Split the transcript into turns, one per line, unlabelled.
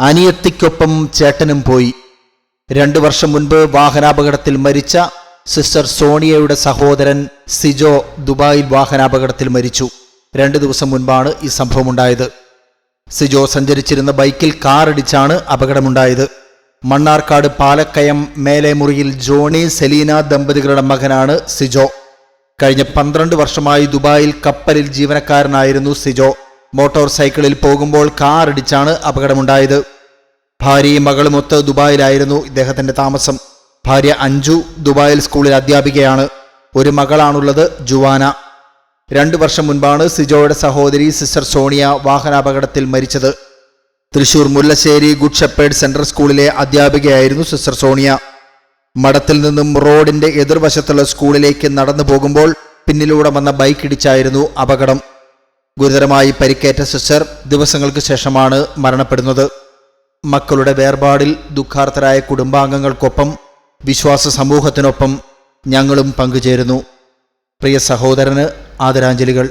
അനിയത്തിക്കൊപ്പം ചേട്ടനും പോയി. 2 വർഷം മുൻപ് വാഹനാപകടത്തിൽ മരിച്ച സിസ്റ്റർ സോണിയയുടെ സഹോദരൻ സിജോ ദുബായിൽ വാഹനാപകടത്തിൽ മരിച്ചു. 2 ദിവസം മുൻപാണ് ഈ സംഭവമുണ്ടായത്. സിജോ സഞ്ചരിച്ചിരുന്ന ബൈക്കിൽ കാറിടിച്ചാണ് അപകടമുണ്ടായത്. മണ്ണാർക്കാട് പാലക്കയം മേലേമുറിയിൽ ജോണി സെലീന ദമ്പതികളുടെ മകനാണ് സിജോ. കഴിഞ്ഞ 12 വർഷമായി ദുബായിൽ കപ്പലിൽ ജീവനക്കാരനായിരുന്നു സിജോ. മോട്ടോർ സൈക്കിളിൽ പോകുമ്പോൾ കാറിടിച്ചാണ് അപകടമുണ്ടായത്. ഭാര്യയും മകളുമൊത്ത് ദുബായിലായിരുന്നു ഇദ്ദേഹത്തിന്റെ താമസം. ഭാര്യ അഞ്ജു ദുബായിൽ സ്കൂളിൽ അധ്യാപികയാണ്. ഒരു മകളാണുള്ളത്, ജുവാന. 2 വർഷം മുൻപാണ് സിജോയുടെ സഹോദരി സിസ്റ്റർ സോണിയ വാഹനാപകടത്തിൽ മരിച്ചത്. Thrissur Mullassery good shepherd central സ്കൂളിലെ അധ്യാപികയായിരുന്നു സിസ്റ്റർ സോണിയ. മഠത്തിൽ നിന്നും റോഡിന്റെ എതിർവശത്തുള്ള സ്കൂളിലേക്ക് നടന്നു പോകുമ്പോൾ പിന്നിലൂടെ വന്ന ബൈക്ക് ഇടിച്ചായിരുന്നു അപകടം. ഗുരുതരമായി പരിക്കേറ്റ സിസ്റ്റർ ദിവസങ്ങൾക്ക് ശേഷമാണ് മരണപ്പെടുന്നത്. മക്കളുടെ വേർപാടിൽ ദുഃഖാർത്തരായ കുടുംബാംഗങ്ങൾക്കൊപ്പം വിശ്വാസ സമൂഹത്തിനൊപ്പം ഞങ്ങളും പങ്കുചേരുന്നു. പ്രിയ സഹോദരന് ആദരാഞ്ജലികൾ.